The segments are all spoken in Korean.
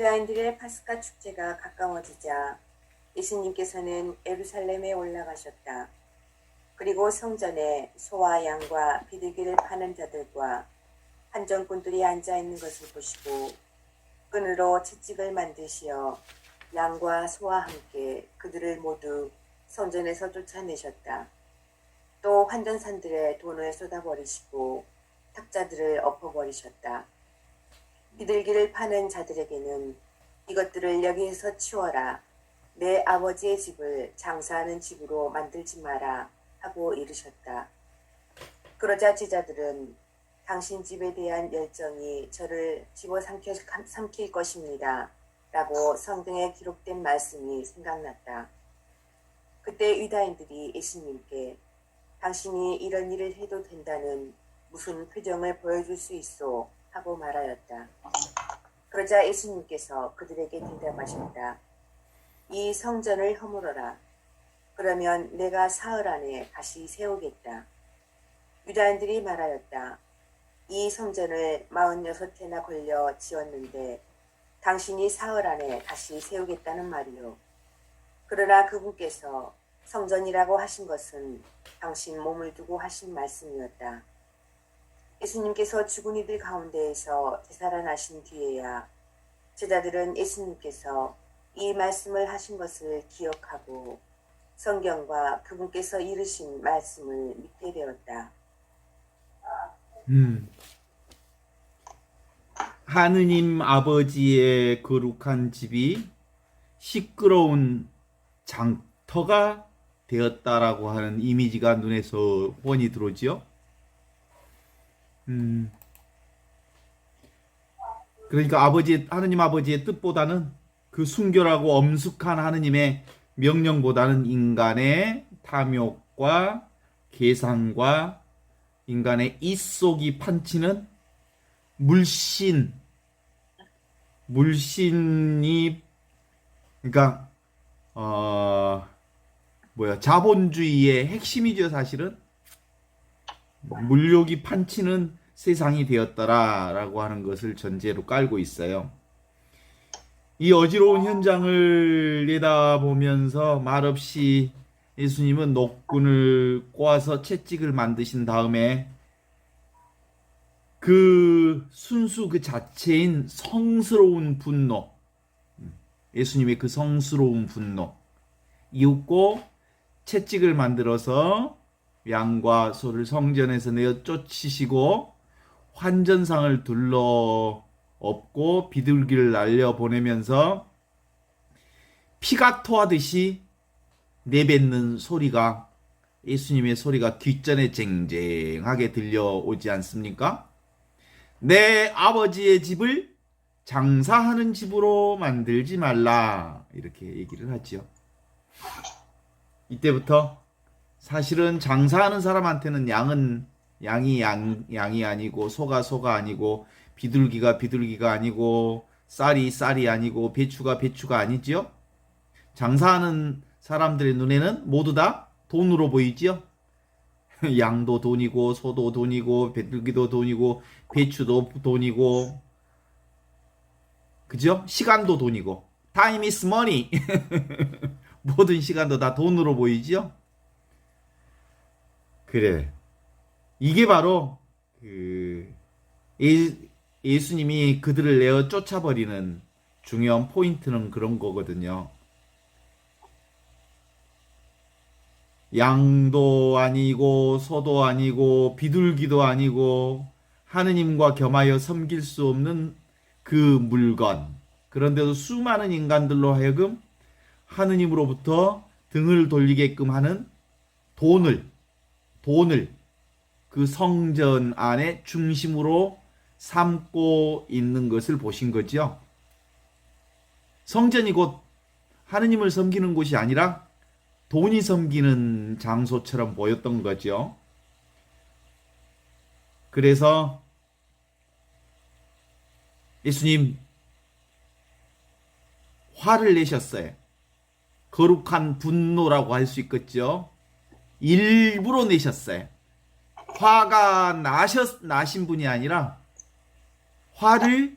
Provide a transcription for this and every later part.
유다인들의 파스카 축제가 가까워지자 예수님께서는 예루살렘에 올라가셨다. 그리고 성전에 소와 양과 비둘기를 파는 자들과 한정꾼들이 앉아있는 것을 보시고 끈으로 채찍을 만드시어 양과 소와 함께 그들을 모두 성전에서 쫓아내셨다. 또 환전산들의 돈을 쏟아버리시고 탁자들을 엎어버리셨다. 비둘기를 파는 자들에게는 이것들을 여기에서 치워라. 내 아버지의 집을 장사하는 집으로 만들지 마라 하고 이르셨다. 그러자 제자들은 당신 집에 대한 열정이 저를 집어삼킬 것입니다 라고 성경에 기록된 말씀이 생각났다. 그때 유다인들이 예수님께 당신이 이런 일을 해도 된다는 무슨 표정을 보여줄 수 있소 하고 말하였다. 그러자 예수님께서 그들에게 대답하셨다. 이 성전을 허물어라. 그러면 내가 사흘 안에 다시 세우겠다. 유다인들이 말하였다. 이 성전을 46해나 걸려 지었는데 당신이 사흘 안에 다시 세우겠다는 말이요. 그러나 그분께서 성전이라고 하신 것은 당신 몸을 두고 하신 말씀이었다. 예수님께서 죽은 이들 가운데에서 되살아나신 뒤에야 제자들은 예수님께서 이 말씀을 하신 것을 기억하고 성경과 그분께서 이르신 말씀을 믿게 되었다. 하느님 아버지의 거룩한 집이 시끄러운 장터가 되었다라고 하는 이미지가 눈에서 훤히 들어오지요. 그러니까 하느님 아버지의 뜻보다는 그 순결하고 엄숙한 하느님의 명령보다는 인간의 탐욕과 계산과 인간의 입속이 판치는 물신이 그러니까 자본주의의 핵심이죠. 사실은 물욕이 판치는 세상이 되었더라라고 하는 것을 전제로 깔고 있어요. 이 어지러운 현장을 내다보면서 말없이 예수님은 노끈을 꼬아서 채찍을 만드신 다음에 그 순수 그 자체인 성스러운 분노, 예수님의 그 성스러운 분노 이윽고 채찍을 만들어서 양과 소를 성전에서 내어 쫓으시고 환전상을 둘러 엎고 비둘기를 날려보내면서 피가 토하듯이 내뱉는 소리가 예수님의 소리가 뒷전에 쟁쟁하게 들려오지 않습니까? 내 아버지의 집을 장사하는 집으로 만들지 말라 이렇게 얘기를 하지요. 이때부터 사실은 장사하는 사람한테는 양이 아니고 소가 아니고 비둘기가 아니고 쌀이 아니고 배추가 아니지요. 장사하는 사람들의 눈에는 모두 다 돈으로 보이지요. 양도 돈이고 소도 돈이고 비둘기도 돈이고 배추도 돈이고 그죠? 시간도 돈이고 Time is money. 모든 시간도 다 돈으로 보이지요. 그래. 이게 바로 예수님이 그들을 내어 쫓아버리는 중요한 포인트는 그런 거거든요. 양도 아니고 소도 아니고 비둘기도 아니고 하느님과 겸하여 섬길 수 없는 그 물건. 그런데도 수많은 인간들로 하여금 하느님으로부터 등을 돌리게끔 하는 돈을 그 성전 안의 중심으로 삼고 있는 것을 보신 거죠. 성전이 곧 하느님을 섬기는 곳이 아니라 돈이 섬기는 장소처럼 보였던 거죠. 그래서 예수님 화를 내셨어요. 거룩한 분노라고 할 수 있겠죠. 일부러 내셨어요. 화가 나신 분이 아니라 화를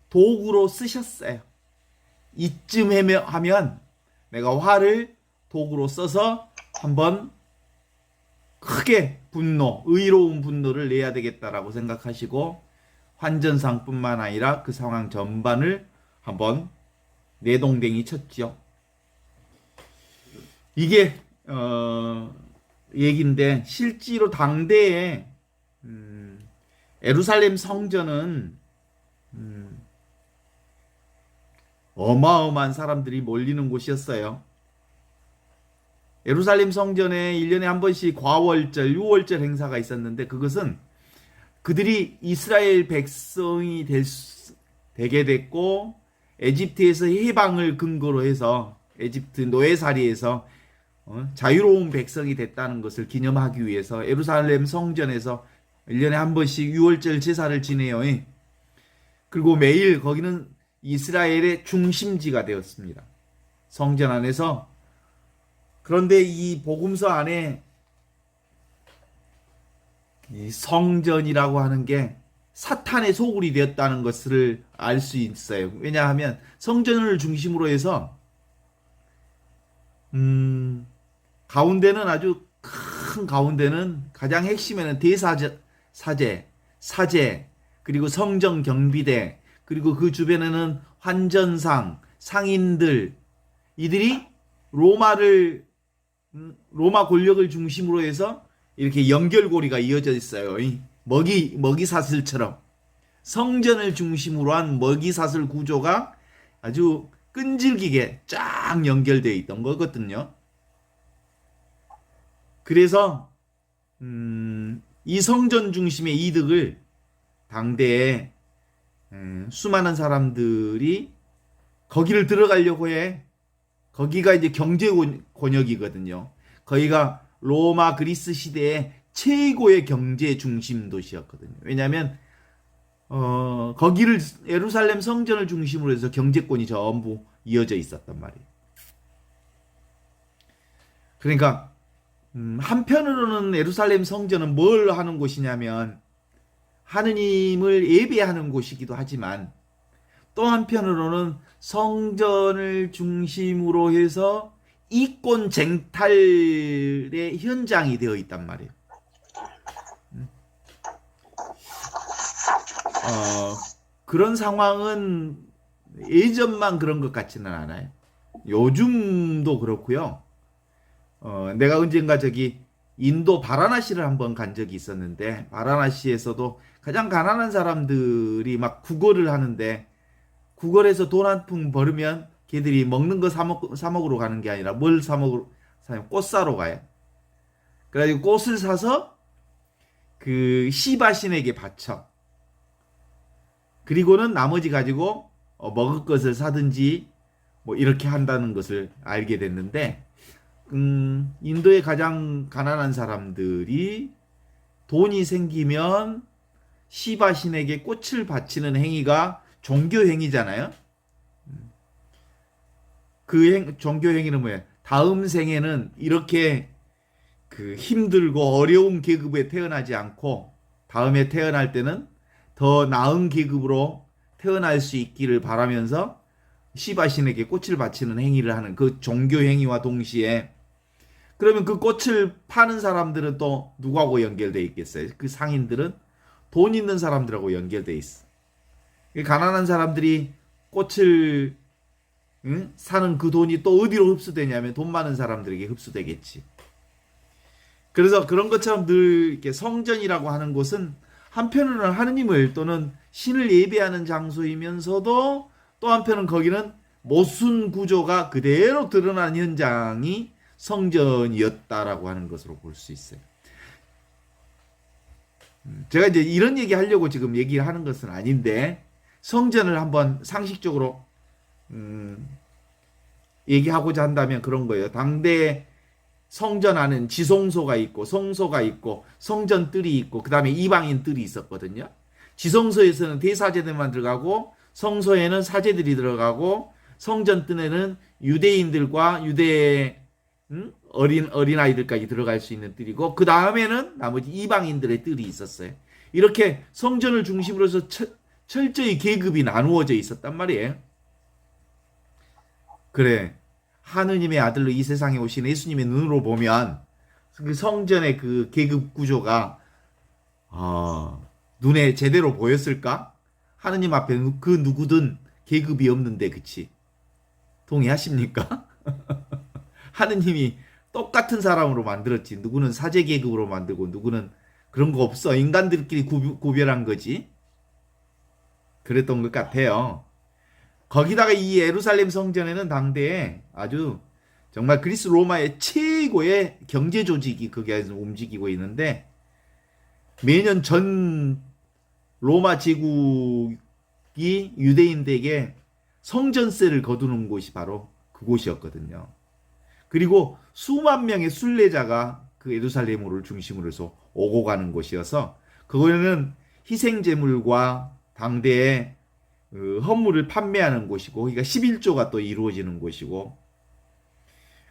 도구로 쓰셨어요. 이쯤 하면 내가 활을 도구로 써서 한번 크게 의로운 분노를 내야 되겠다라고 생각하시고 환전상뿐만 아니라 그 상황 전반을 한번 내동댕이 쳤죠. 이게 얘기인데 실제로 당대에 예루살렘 성전은 어마어마한 사람들이 몰리는 곳이었어요. 예루살렘 성전에 1년에 한 번씩 과월절, 유월절 행사가 있었는데 그것은 그들이 이스라엘 백성이 되게 됐고 에집트에서 해방을 근거로 해서 에집트 노예살이에서 자유로운 백성이 됐다는 것을 기념하기 위해서 예루살렘 성전에서 1년에 한 번씩 유월절 제사를 지내요. 그리고 매일 거기는 이스라엘의 중심지가 되었습니다. 성전 안에서. 그런데 이 복음서 안에 이 성전이라고 하는 게 사탄의 소굴이 되었다는 것을 알 수 있어요. 왜냐하면 성전을 중심으로 해서 가운데는 아주 큰 가운데는 가장 핵심에는 사제, 그리고 성전 경비대, 그리고 그 주변에는 환전상, 상인들, 이들이 로마 권력을 중심으로 해서 이렇게 연결고리가 이어져 있어요. 먹이사슬처럼 성전을 중심으로 한 먹이사슬 구조가 아주 끈질기게 쫙 연결되어 있던 거거든요. 그래서 이 성전 중심의 이득을 당대에 수많은 사람들이 거기를 들어가려고 해. 거기가 이제 경제 권역이거든요. 거기가 로마 그리스 시대의 최고의 경제 중심 도시였거든요. 왜냐하면 거기를 예루살렘 성전을 중심으로 해서 경제권이 전부 이어져 있었단 말이에요. 그러니까 한편으로는 예루살렘 성전은 뭘 하는 곳이냐면 하느님을 예배하는 곳이기도 하지만 또 한편으로는 성전을 중심으로 해서 이권 쟁탈의 현장이 되어 있단 말이에요. 그런 상황은 예전만 그런 것 같지는 않아요. 요즘도 그렇고요. 내가 언젠가 인도 바라나시를 한번 간 적이 있었는데 바라나시에서도 가장 가난한 사람들이 막 구걸을 하는데 구걸해서 돈 한 푼 벌으면 걔들이 먹는 거 사 먹으러 가는 게 아니라 뭘 사 먹으러 사면 꽃 사러 가요. 그래가지고 꽃을 사서 그 시바신에게 바쳐. 그리고는 나머지 가지고 먹을 것을 사든지 뭐 이렇게 한다는 것을 알게 됐는데 인도의 가장 가난한 사람들이 돈이 생기면 시바신에게 꽃을 바치는 행위가 종교 행위잖아요. 그 종교 행위는 뭐예요? 다음 생에는 이렇게 그 힘들고 어려운 계급에 태어나지 않고 다음에 태어날 때는 더 나은 계급으로 태어날 수 있기를 바라면서 시바신에게 꽃을 바치는 행위를 하는 그 종교 행위와 동시에 그러면 그 꽃을 파는 사람들은 또 누구하고 연결되어 있겠어요? 그 상인들은 돈 있는 사람들하고 연결되어 있어. 가난한 사람들이 꽃을 사는 그 돈이 또 어디로 흡수되냐면 돈 많은 사람들에게 흡수되겠지. 그래서 그런 것처럼 늘 이렇게 성전이라고 하는 곳은 한편으로는 하느님을 또는 신을 예배하는 장소이면서도 또 한편은 거기는 모순 구조가 그대로 드러난 현장이 성전이었다라고 하는 것으로 볼 수 있어요. 제가 이제 이런 얘기 하려고 지금 얘기를 하는 것은 아닌데 성전을 한번 상식적으로 얘기하고자 한다면 그런 거예요. 당대 성전 안은 지성소가 있고 성소가 있고 성전 뜰이 있고 그 다음에 이방인 뜰이 있었거든요. 지성소에서는 대사제들만 들어가고 성소에는 사제들이 들어가고 성전 뜰에는 유대인들과 유대 어린아이들까지 들어갈 수 있는 뜰이고 그 다음에는 나머지 이방인들의 뜰이 있었어요. 이렇게 성전을 중심으로 해서 철저히 계급이 나누어져 있었단 말이에요. 그래. 하느님의 아들로 이 세상에 오신 예수님의 눈으로 보면 그 성전의 그 계급 구조가 눈에 제대로 보였을까? 하느님 앞에 그 누구든 계급이 없는데, 그치? 동의하십니까? 하느님이 똑같은 사람으로 만들었지. 누구는 사제 계급으로 만들고 누구는 그런 거 없어. 인간들끼리 구별한 거지. 그랬던 것 같아요. 거기다가 이 예루살렘 성전에는 당대에 아주 정말 그리스 로마의 최고의 경제 조직이 거기에서 움직이고 있는데, 매년 전 로마 제국이 유대인들에게 성전세를 거두는 곳이 바로 그곳이었거든요. 그리고 수만 명의 순례자가 그 예루살렘을 중심으로 해서 오고 가는 곳이어서, 그거는 희생제물과 당대의 그 헌물을 판매하는 곳이고, 그러니까 11조가 또 이루어지는 곳이고,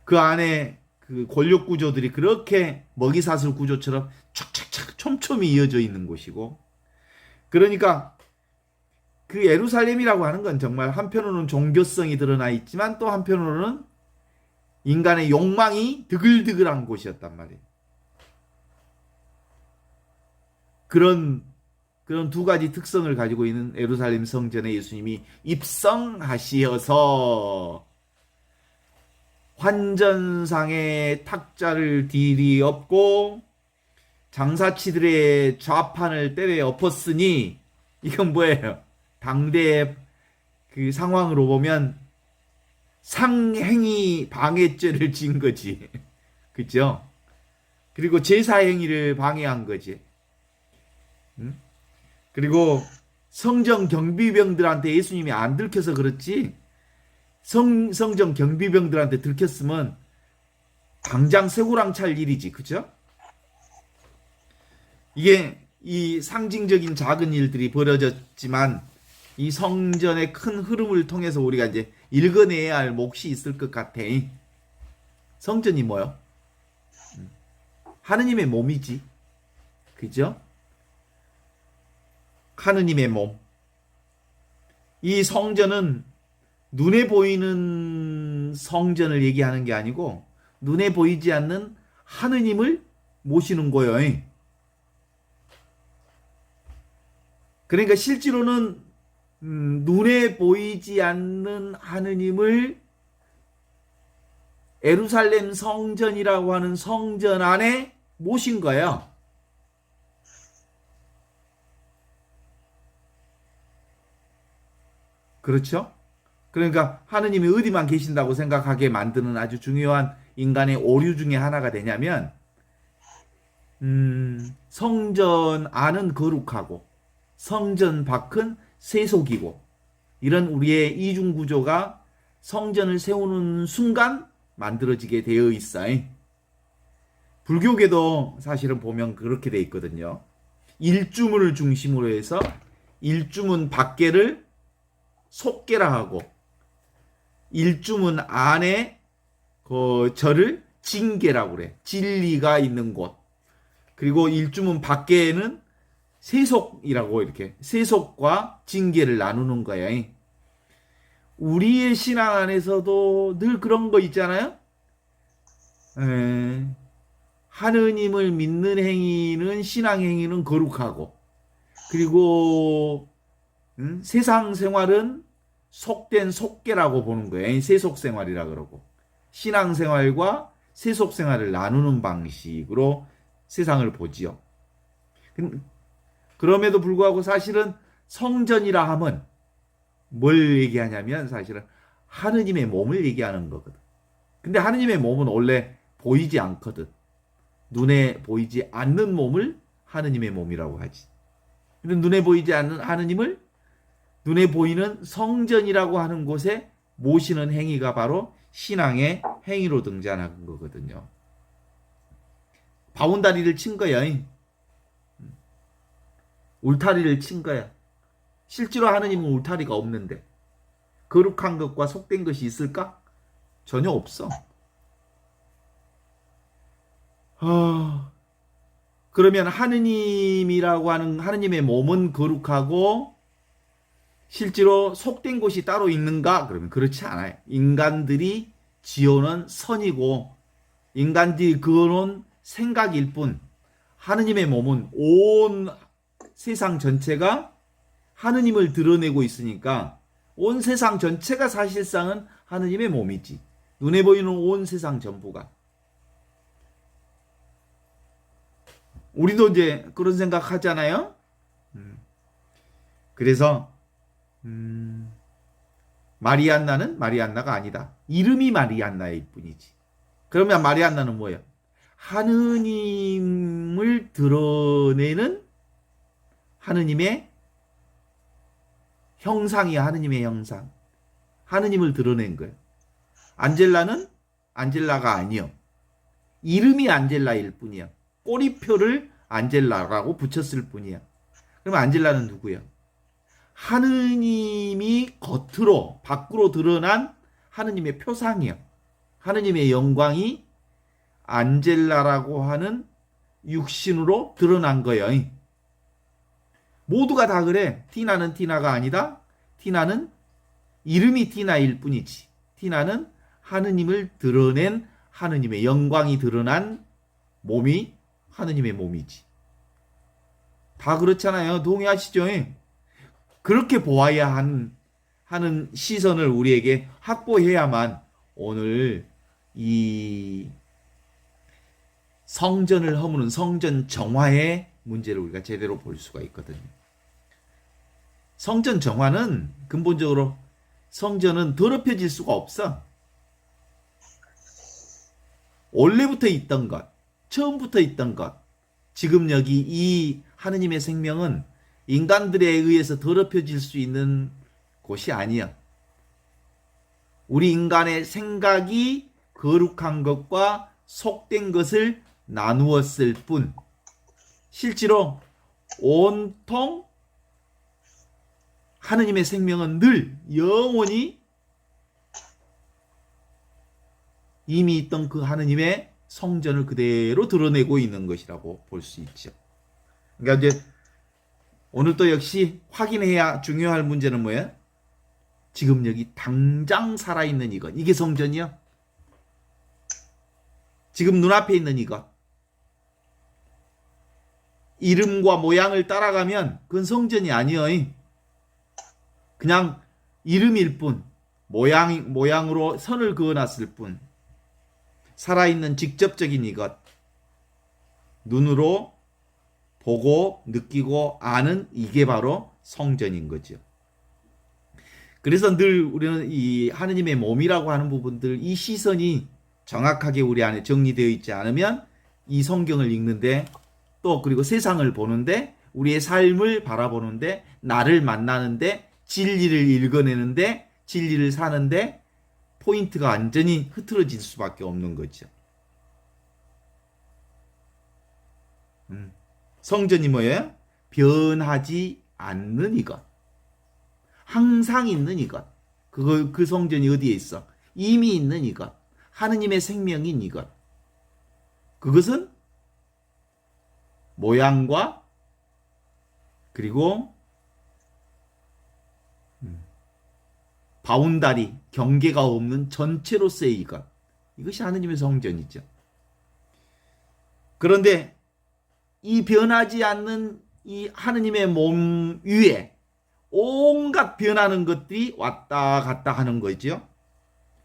그 안에 그 권력 구조들이 그렇게 먹이사슬 구조처럼 촥촥촥 촘촘히 이어져 있는 곳이고, 그러니까 그 예루살렘이라고 하는 건 정말 한편으로는 종교성이 드러나 있지만 또 한편으로는 인간의 욕망이 드글드글한 곳이었단 말이에요. 그런 두 가지 특성을 가지고 있는 예루살렘 성전에 예수님이 입성하시어서 환전상의 탁자를 딜이 엎고 장사치들의 좌판을 때려 엎었으니, 이건 뭐예요? 당대의 그 상황으로 보면 상행위 방해죄를 지은 거지. 그죠? 그리고 제사행위를 방해한 거지. 응? 그리고 성전 경비병들한테 예수님이 안 들켜서 그렇지, 성전 경비병들한테 들켰으면 당장 쇠고랑 찰 일이지. 그죠? 이게 이 상징적인 작은 일들이 벌어졌지만 이 성전의 큰 흐름을 통해서 우리가 이제 읽어내야 할 몫이 있을 것 같아. 성전이 뭐요? 하느님의 몸이지. 그죠? 하느님의 몸. 이 성전은 눈에 보이는 성전을 얘기하는 게 아니고 눈에 보이지 않는 하느님을 모시는 거예요. 그러니까 실제로는 눈에 보이지 않는 하느님을 예루살렘 성전이라고 하는 성전 안에 모신 거예요. 그렇죠? 그러니까 하느님이 어디만 계신다고 생각하게 만드는 아주 중요한 인간의 오류 중에 하나가 되냐면, 성전 안은 거룩하고 성전 밖은 세속이고, 이런 우리의 이중 구조가 성전을 세우는 순간 만들어지게 되어 있어요. 불교계도 사실은 보면 그렇게 되어 있거든요. 일주문을 중심으로 해서 일주문 밖에를 속계라 하고, 일주문 안에 그 절을 징계라고 그래. 진리가 있는 곳. 그리고 일주문 밖에는 세속이라고, 이렇게 세속과 징계를 나누는 거야. 우리의 신앙 안에서도 늘 그런 거 있잖아요. 하느님을 믿는 행위는, 신앙 행위는 거룩하고, 그리고 세상 생활은 속된 속계라고 보는 거예요. 세속 생활이라 그러고, 신앙 생활과 세속 생활을 나누는 방식으로 세상을 보지요. 그럼에도 불구하고 사실은 성전이라 하면 뭘 얘기하냐면 사실은 하느님의 몸을 얘기하는 거거든. 근데 하느님의 몸은 원래 보이지 않거든. 눈에 보이지 않는 몸을 하느님의 몸이라고 하지. 근데 눈에 보이지 않는 하느님을 눈에 보이는 성전이라고 하는 곳에 모시는 행위가 바로 신앙의 행위로 등장하는 거거든요. 바운다리를 친 거야. 울타리를 친 거야. 실제로 하느님은 울타리가 없는데 거룩한 것과 속된 것이 있을까? 전혀 없어. 그러면 하느님이라고 하는 하느님의 몸은 거룩하고 실제로 속된 곳이 따로 있는가? 그러면 그렇지 않아요. 인간들이 지어놓은 선이고 인간들이 그어놓은 생각일 뿐 하느님의 몸은 온 세상 전체가 하느님을 드러내고 있으니까 온 세상 전체가 사실상은 하느님의 몸이지. 눈에 보이는 온 세상 전부가. 우리도 이제 그런 생각 하잖아요. 그래서 마리안나는 마리안나가 아니다. 이름이 마리안나일 뿐이지. 그러면 마리안나는 뭐예요? 하느님을 드러내는 하느님의 형상이야. 하느님의 형상. 하느님을 드러낸 거예요. 안젤라는 안젤라가 아니요. 이름이 안젤라일 뿐이야. 꼬리표를 안젤라라고 붙였을 뿐이야. 그럼 안젤라는 누구야? 하느님이 겉으로 밖으로 드러난 하느님의 표상이야. 하느님의 영광이 안젤라라고 하는 육신으로 드러난 거예요. 모두가 다 그래. 티나는 티나가 아니다. 티나는 이름이 티나일 뿐이지. 티나는 하느님을 드러낸 하느님의 영광이 드러난 몸이 하느님의 몸이지. 다 그렇잖아요. 동의하시죠? 그렇게 보아야 하는 시선을 우리에게 확보해야만 오늘 이 성전을 허무는 성전 정화의 문제를 우리가 제대로 볼 수가 있거든요. 성전 정화는 근본적으로 성전은 더럽혀질 수가 없어. 원래부터 있던 것, 처음부터 있던 것, 지금 여기 이 하느님의 생명은 인간들에 의해서 더럽혀질 수 있는 곳이 아니야. 우리 인간의 생각이 거룩한 것과 속된 것을 나누었을 뿐, 실제로 온통 하느님의 생명은 늘 영원히 이미 있던 그 하느님의 성전을 그대로 드러내고 있는 것이라고 볼 수 있죠. 그러니까 이제 오늘 또 역시 확인해야 중요할 문제는 뭐예요? 지금 여기 당장 살아있는 이것. 이게 성전이요? 지금 눈앞에 있는 이것. 이름과 모양을 따라가면 그건 성전이 아니요. 그냥 이름일 뿐. 모양으로 선을 그어놨을 뿐. 살아있는 직접적인 이것. 눈으로 보고 느끼고 아는 이게 바로 성전인 거죠. 그래서 늘 우리는 이 하느님의 몸이라고 하는 부분들, 이 시선이 정확하게 우리 안에 정리되어 있지 않으면 이 성경을 읽는데 또 그리고 세상을 보는데 우리의 삶을 바라보는데 나를 만나는데 진리를 읽어내는데 진리를 사는데 포인트가 완전히 흐트러질 수밖에 없는 거죠. 성전이 뭐예요? 변하지 않는 이것. 항상 있는 이것. 그 성전이 어디에 있어? 이미 있는 이것. 하느님의 생명인 이것. 그것은 모양과 그리고 바운다리, 경계가 없는 전체로서의 이것. 이것이 하느님의 성전이죠. 그런데 이 변하지 않는 이 하느님의 몸 위에 온갖 변하는 것들이 왔다 갔다 하는 거죠.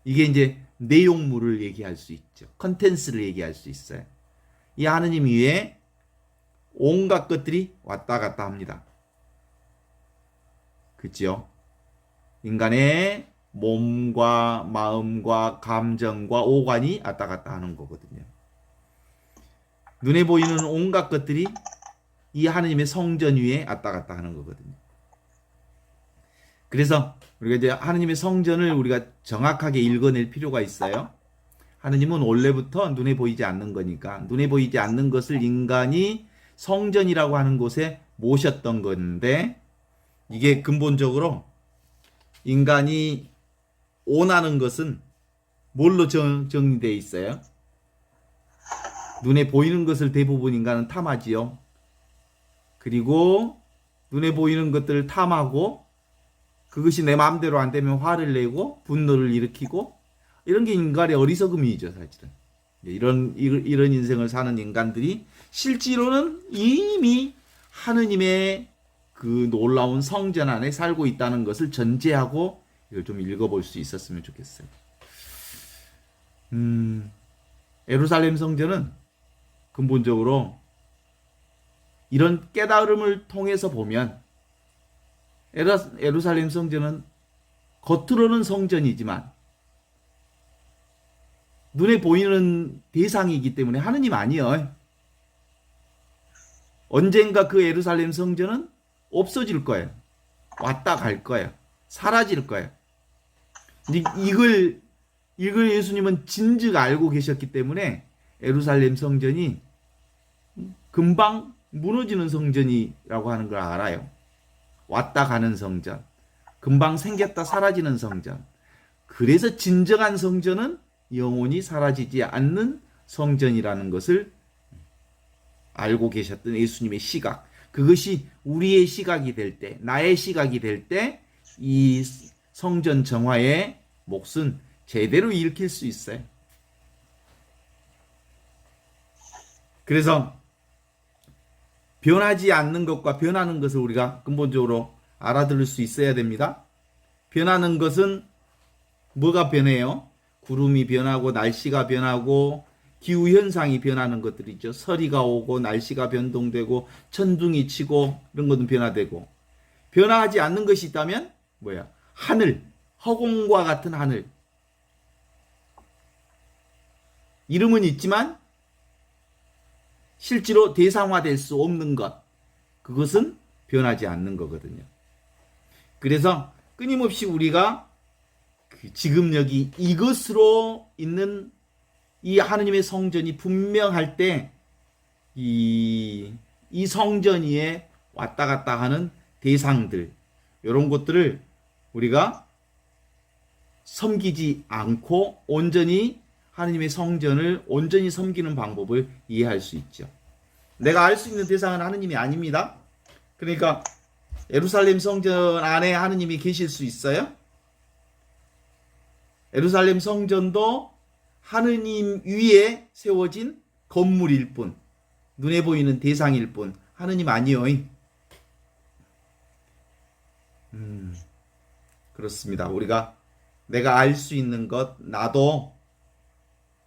이게 이제 내용물을 얘기할 수 있죠. 컨텐츠를 얘기할 수 있어요. 이 하느님 위에 온갖 것들이 왔다 갔다 합니다. 그렇죠? 인간의 몸과 마음과 감정과 오관이 왔다 갔다 하는 거거든요. 눈에 보이는 온갖 것들이 이 하느님의 성전 위에 왔다 갔다 하는 거거든요. 그래서 우리가 이제 하느님의 성전을 우리가 정확하게 읽어낼 필요가 있어요. 하느님은 원래부터 눈에 보이지 않는 거니까 눈에 보이지 않는 것을 인간이 성전이라고 하는 곳에 모셨던 건데 이게 근본적으로 인간이 원하는 것은 뭘로 정리되어 있어요? 눈에 보이는 것을 대부분 인간은 탐하지요. 그리고 눈에 보이는 것들을 탐하고 그것이 내 마음대로 안 되면 화를 내고 분노를 일으키고 이런 게 인간의 어리석음이죠, 사실은. 이런 인생을 사는 인간들이 실제로는 이미 하느님의 그 놀라운 성전 안에 살고 있다는 것을 전제하고 이걸 좀 읽어볼 수 있었으면 좋겠어요. 예루살렘 성전은 근본적으로 이런 깨달음을 통해서 보면 예루살렘 성전은 겉으로는 성전이지만 눈에 보이는 대상이기 때문에 하느님 아니에요. 언젠가 그 예루살렘 성전은 없어질 거예요. 왔다 갈 거예요. 사라질 거예요. 이걸 예수님은 진즉 알고 계셨기 때문에 예루살렘 성전이 금방 무너지는 성전이라고 하는 걸 알아요. 왔다 가는 성전. 금방 생겼다 사라지는 성전. 그래서 진정한 성전은 영원히 사라지지 않는 성전이라는 것을 알고 계셨던 예수님의 시각. 그것이 우리의 시각이 될 때, 나의 시각이 될 때 이 성전 정화의 몫은 제대로 읽힐 수 있어요. 그래서 변하지 않는 것과 변하는 것을 우리가 근본적으로 알아들을 수 있어야 됩니다. 변하는 것은 뭐가 변해요? 구름이 변하고 날씨가 변하고 기후현상이 변하는 것들이죠. 서리가 오고 날씨가 변동되고 천둥이 치고 이런 것은 변화되고, 변화하지 않는 것이 있다면 뭐야? 하늘, 허공과 같은 하늘. 이름은 있지만 실제로 대상화될 수 없는 것, 그것은 변하지 않는 거거든요. 그래서 끊임없이 우리가 지금 여기 이것으로 있는 이 하느님의 성전이 분명할 때 이 성전 위에 왔다 갔다 하는 대상들, 이런 것들을 우리가 섬기지 않고 온전히 하느님의 성전을 온전히 섬기는 방법을 이해할 수 있죠. 내가 알 수 있는 대상은 하느님이 아닙니다. 그러니까 예루살렘 성전 안에 하느님이 계실 수 있어요? 예루살렘 성전도 하느님 위에 세워진 건물일 뿐, 눈에 보이는 대상일 뿐, 하느님 아니요. 그렇습니다. 우리가 내가 알 수 있는 것, 나도,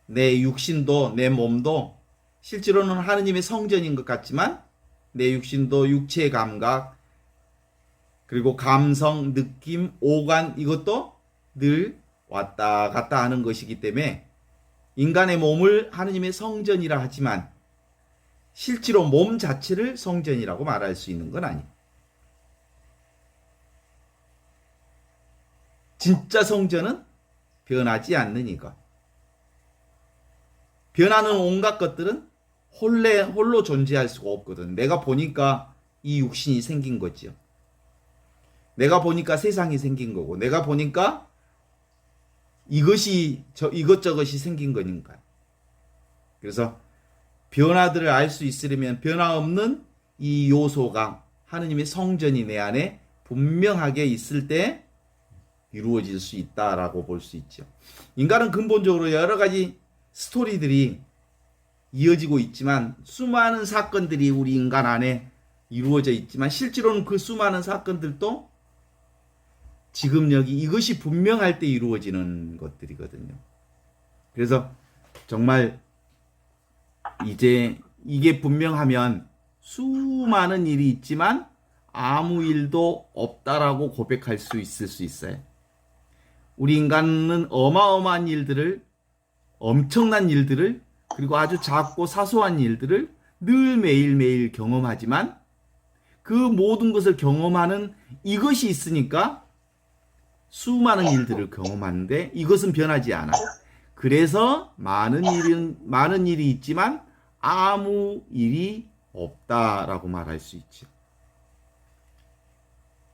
내 육신도, 내 몸도 실제로는 하느님의 성전인 것 같지만 내 육신도 육체 감각, 그리고 감성, 느낌, 오간, 이것도 늘 왔다 갔다 하는 것이기 때문에 인간의 몸을 하느님의 성전이라 하지만 실제로 몸 자체를 성전이라고 말할 수 있는 건 아니에요. 진짜 성전은 변하지 않는 이것. 변하는 온갖 것들은 홀로 존재할 수가 없거든. 내가 보니까 이 육신이 생긴 거지요. 내가 보니까 세상이 생긴 거고, 내가 보니까 이것저것이 생긴 거니까. 그래서 변화들을 알 수 있으려면 변화없는 이 요소가 하느님의 성전이 내 안에 분명하게 있을 때 이루어질 수 있다라고 볼 수 있죠. 인간은 근본적으로 여러 가지 스토리들이 이어지고 있지만, 수많은 사건들이 우리 인간 안에 이루어져 있지만 실제로는 그 수많은 사건들도 지금 여기 이것이 분명할 때 이루어지는 것들이거든요. 그래서 정말 이제 이게 분명하면 수많은 일이 있지만 아무 일도 없다라고 고백할 수 있을 수 있어요. 우리 인간은 어마어마한 일들을, 엄청난 일들을, 그리고 아주 작고 사소한 일들을 늘 매일매일 경험하지만 그 모든 것을 경험하는 이것이 있으니까 수많은 일들을 경험하는데 이것은 변하지 않아. 그래서 많은 일이 있지만 아무 일이 없다라고 말할 수 있죠.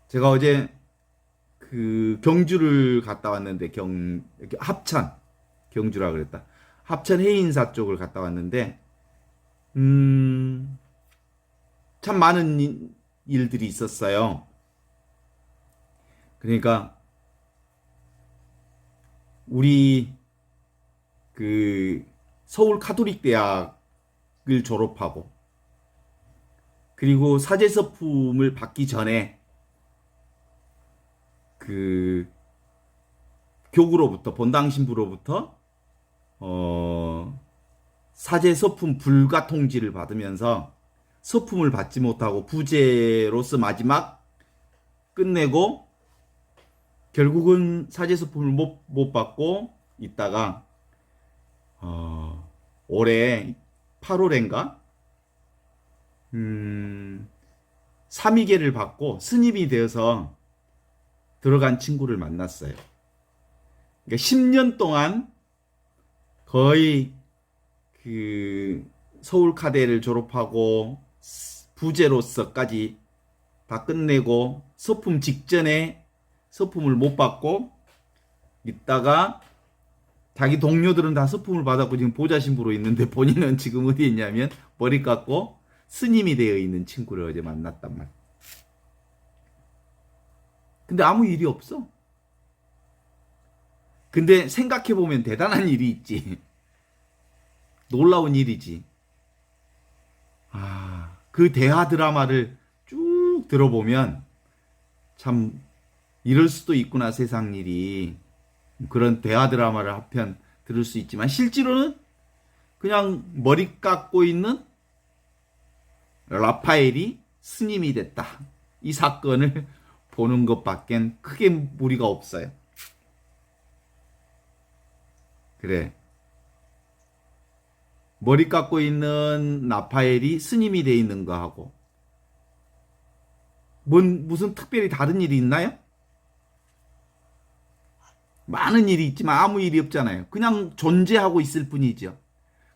제가 어제 그 경주를 갔다 왔는데, 합천, 경주라 그랬다. 합천 해인사 쪽을 갔다 왔는데, 참 많은 일들이 있었어요. 그러니까 우리 그 서울 카톨릭 대학을 졸업하고 그리고 사제서품을 받기 전에 그 교구로부터 본당 신부로부터 사제서품 불가 통지를 받으면서 서품을 받지 못하고 부재로서 마지막 끝내고 결국은 사제서품을 못 받고 있다가 올해 8월인가 삼위계를 받고 스님이 되어서 들어간 친구를 만났어요. 그러니까 10년 동안 거의 그 서울카대를 졸업하고 부재로서까지 다 끝내고 서품 직전에 서품을 못 받고 있다가 자기 동료들은 다 서품을 받았고 지금 보좌 신부로 있는데 본인은 지금 어디 있냐면 머리 깎고 스님이 되어 있는 친구를 어제 만났단 말이야. 근데 아무 일이 없어. 근데 생각해보면 대단한 일이 있지. 놀라운 일이지. 그 대하 드라마를 쭉 들어보면 참 이럴 수도 있구나 세상 일이. 그런 대하 드라마를 한편 들을 수 있지만 실제로는 그냥 머리 깎고 있는 라파엘이 스님이 됐다. 이 사건을 보는 것밖엔 크게 무리가 없어요. 그래. 머리 깎고 있는 라파엘이 스님이 돼 있는 거하고 무슨 특별히 다른 일이 있나요? 많은 일이 있지만 아무 일이 없잖아요. 그냥 존재하고 있을 뿐이죠.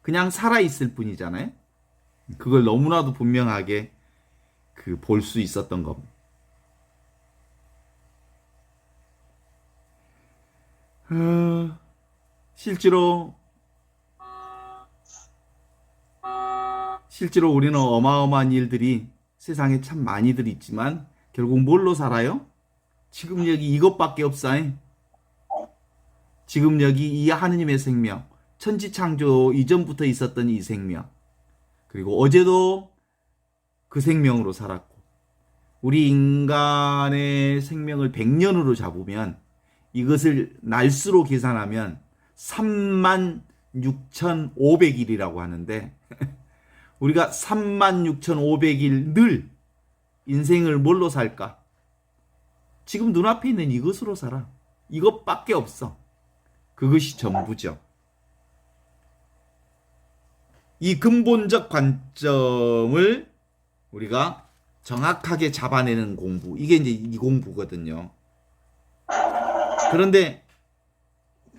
그냥 살아 있을 뿐이잖아요. 그걸 너무나도 분명하게 볼 수 있었던 겁니다. 실제로 우리는 어마어마한 일들이 세상에 참 많이들 있지만 결국 뭘로 살아요? 지금 여기 이것밖에 없어요. 지금 여기 이 하느님의 생명, 천지창조 이전부터 있었던 이 생명, 그리고 어제도 그 생명으로 살았고, 우리 인간의 생명을 100년으로 잡으면 이것을 날수로 계산하면 36,500일이라고 하는데 우리가 36,500일 늘 인생을 뭘로 살까? 지금 눈앞에 있는 이것으로 살아. 이것밖에 없어. 그것이 전부죠. 이 근본적 관점을 우리가 정확하게 잡아내는 공부. 이게 이제 이 공부거든요. 그런데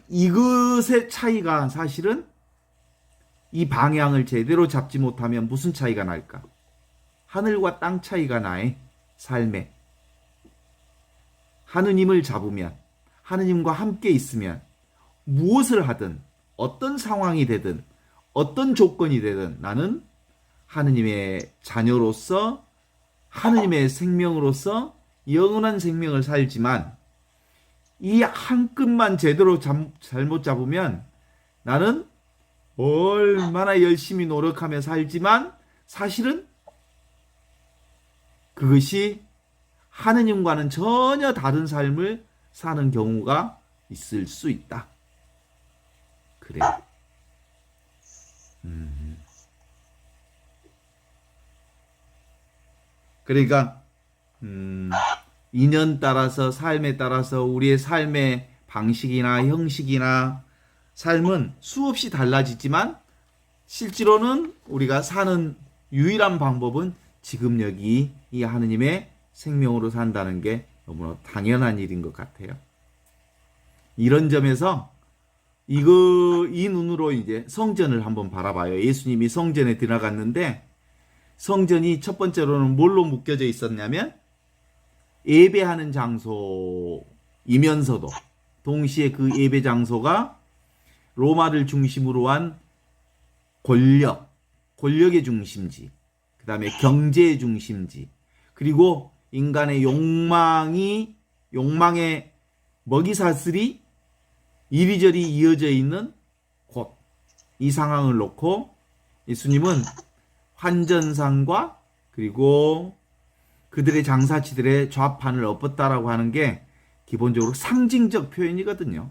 이것의 차이가 사실은 이 방향을 제대로 잡지 못하면 무슨 차이가 날까? 하늘과 땅 차이가 나의 삶에. 하느님을 잡으면, 하느님과 함께 있으면 무엇을 하든, 어떤 상황이 되든, 어떤 조건이 되든 나는 하느님의 자녀로서, 하느님의 생명으로서 영원한 생명을 살지만 이 한 끗만 제대로 잘못 잡으면 나는 얼마나 열심히 노력하며 살지만 사실은 그것이 하느님과는 전혀 다른 삶을 사는 경우가 있을 수 있다. 그래. 그러니까 인연 따라서 삶에 따라서 우리의 삶의 방식이나 형식이나 삶은 수없이 달라지지만 실제로는 우리가 사는 유일한 방법은 지금 여기 이 하느님의 생명으로 산다는 게 너무나 당연한 일인 것 같아요. 이런 점에서 이 눈으로 이제 성전을 한번 바라봐요. 예수님이 성전에 들어갔는데 성전이 첫 번째로는 뭘로 묶여져 있었냐면 예배하는 장소이면서도 동시에 그 예배 장소가 로마를 중심으로 한 권력의 중심지, 그 다음에 경제의 중심지, 그리고 인간의 욕망이 욕망의 먹이사슬이 이리저리 이어져 있는 곳, 이 상황을 놓고 예수님은 환전상과 그리고 그들의 장사치들의 좌판을 엎었다라고 하는 게 기본적으로 상징적 표현이거든요.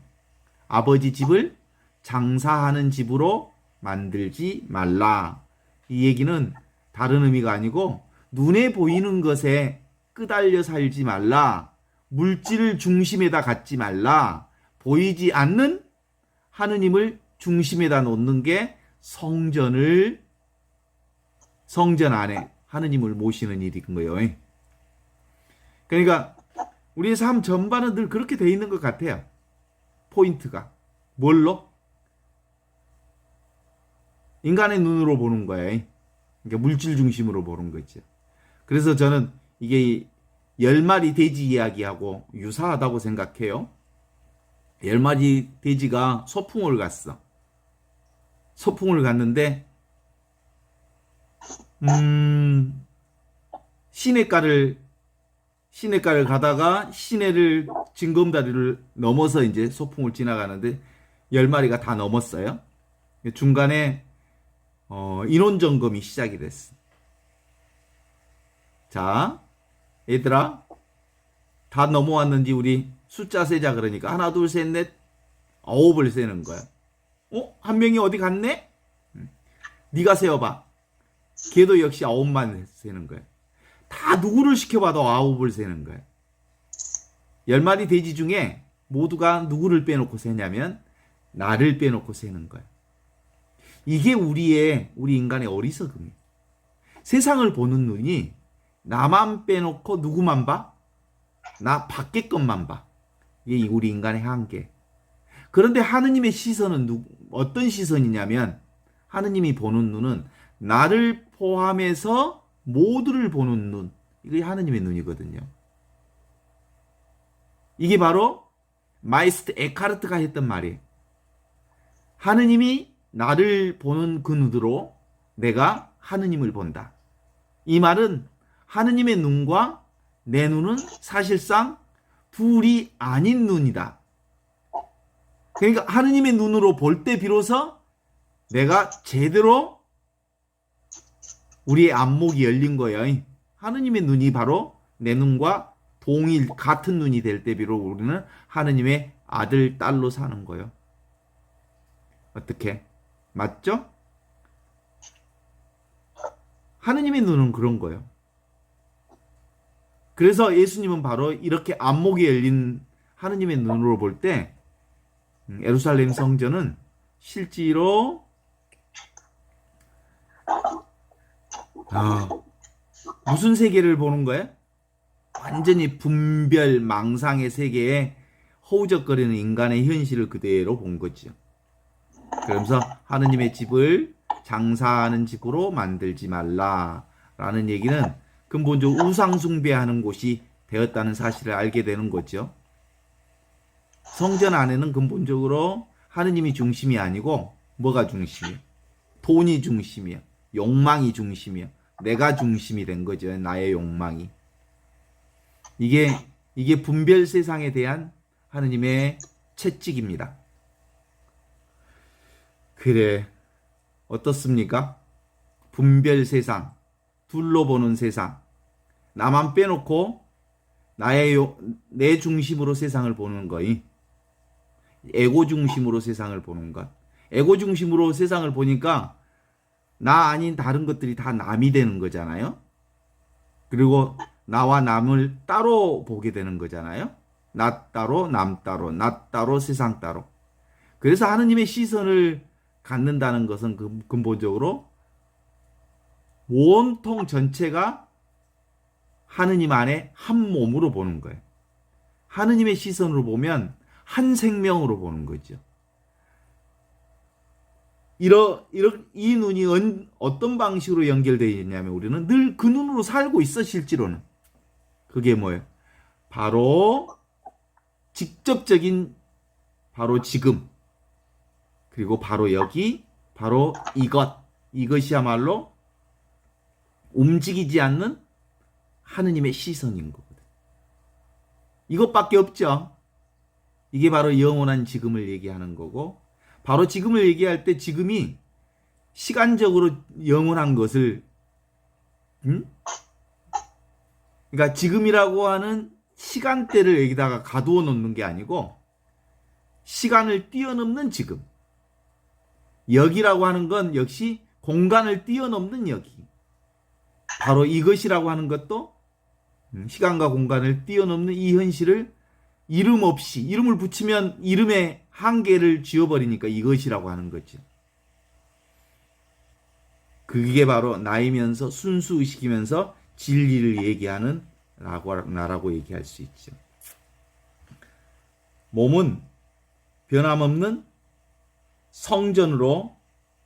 아버지 집을 장사하는 집으로 만들지 말라. 이 얘기는 다른 의미가 아니고 눈에 보이는 것에 끄달려 살지 말라. 물질을 중심에다 갖지 말라. 보이지 않는 하느님을 중심에다 놓는 게 성전 안에 하느님을 모시는 일인 거예요. 그러니까 우리의 삶 전반은 늘 그렇게 돼 있는 것 같아요. 포인트가. 뭘로? 인간의 눈으로 보는 거예요. 그러니까 물질 중심으로 보는 거죠. 그래서 저는 이게 10마리 돼지 이야기하고 유사하다고 생각해요. 10마리 돼지가 소풍을 갔어. 소풍을 갔는데 시냇가를 가다가 시내를 징검다리를 넘어서 이제 소풍을 지나가는데 10마리가 다 넘었어요. 중간에 인원 점검이 시작이 됐어. 자, 얘들아, 다 넘어왔는지 우리 숫자 세자 그러니까 하나, 둘, 셋, 넷, 9을 세는 거야. 한 명이 어디 갔네? 네가 세어봐. 걔도 역시 9만 세는 거야. 다 누구를 시켜봐도 9을 세는 거야. 10마리 돼지 중에 모두가 누구를 빼놓고 세냐면 나를 빼놓고 세는 거야. 이게 우리 인간의 어리석음이에요. 세상을 보는 눈이 나만 빼놓고 누구만 봐? 나 밖에 것만 봐. 이게 우리 인간의 한계. 그런데 하느님의 시선은 어떤 시선이냐면 하느님이 보는 눈은 나를 포함해서 모두를 보는 눈. 이게 하느님의 눈이거든요. 이게 바로 마이스트 에카르트가 했던 말이에요. 하느님이 나를 보는 그 눈으로 내가 하느님을 본다. 이 말은 하느님의 눈과 내 눈은 사실상 둘이 아닌 눈이다. 그러니까 하느님의 눈으로 볼 때 비로소 내가 제대로 우리의 안목이 열린 거예요. 하느님의 눈이 바로 내 눈과 같은 눈이 될 때 비로소 우리는 하느님의 아들, 딸로 사는 거예요. 어떻게? 맞죠? 하느님의 눈은 그런 거예요. 그래서 예수님은 바로 이렇게 안목이 열린 하느님의 눈으로 볼 때 예루살렘 성전은 실제로 무슨 세계를 보는 거예요? 완전히 분별 망상의 세계에 허우적거리는 인간의 현실을 그대로 본 거죠. 그러면서 하느님의 집을 장사하는 집으로 만들지 말라라는 얘기는 근본적으로 우상 숭배하는 곳이 되었다는 사실을 알게 되는 거죠. 성전 안에는 근본적으로 하느님이 중심이 아니고 뭐가 중심이에요? 돈이 중심이에요. 욕망이 중심이에요. 내가 중심이 된 거죠. 나의 욕망이. 이게 분별 세상에 대한 하느님의 채찍입니다. 그래, 어떻습니까? 분별 세상, 둘러보는 세상, 나만 빼놓고 내 중심으로 세상을 보는 거이. 에고 중심으로 세상을 보는 것. 에고 중심으로 세상을 보니까 나 아닌 다른 것들이 다 남이 되는 거잖아요. 그리고 나와 남을 따로 보게 되는 거잖아요. 나 따로, 남 따로, 나 따로, 세상 따로. 그래서 하느님의 시선을 갖는다는 것은 근본적으로 온통 전체가 하느님 안에 한 몸으로 보는 거예요. 하느님의 시선으로 보면 한 생명으로 보는 거죠. 이 눈이 어떤 방식으로 연결되어 있냐면 우리는 늘 그 눈으로 살고 있어, 실제로는. 그게 뭐예요? 바로 직접적인 바로 지금, 그리고 바로 여기, 바로 이것이야말로 움직이지 않는 하느님의 시선인 거거든. 이것밖에 없죠. 이게 바로 영원한 지금을 얘기하는 거고, 바로 지금을 얘기할 때 지금이 시간적으로 영원한 것을, 그러니까 지금이라고 하는 시간대를 여기다가 가두어 놓는 게 아니고 시간을 뛰어넘는 지금. 여기라고 하는 건 역시 공간을 뛰어넘는 여기. 바로 이것이라고 하는 것도 시간과 공간을 뛰어넘는 이 현실을 이름 없이, 이름을 붙이면 이름의 한계를 지워버리니까 이것이라고 하는 거죠. 그게 바로 나이면서 순수의식이면서 진리를 얘기하는 나라고 얘기할 수 있죠. 몸은 변함없는 성전으로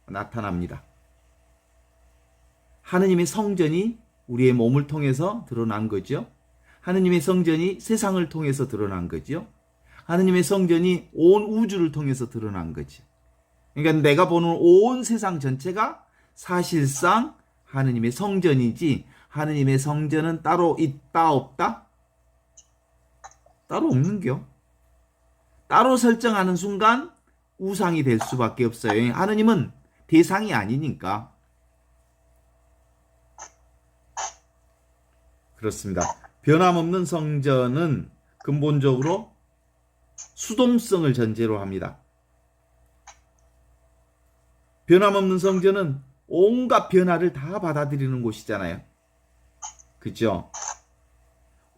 나타납니다. 하느님의 성전이 우리의 몸을 통해서 드러난 거죠. 하느님의 성전이 세상을 통해서 드러난 거죠. 하느님의 성전이 온 우주를 통해서 드러난 거죠. 그러니까 내가 보는 온 세상 전체가 사실상 하느님의 성전이지, 하느님의 성전은 따로 있다 없다? 따로 없는겨. 따로 설정하는 순간 우상이 될 수밖에 없어요. 하느님은 대상이 아니니까. 그렇습니다. 변함없는 성전은 근본적으로 수동성을 전제로 합니다. 변함없는 성전은 온갖 변화를 다 받아들이는 곳이잖아요. 그죠?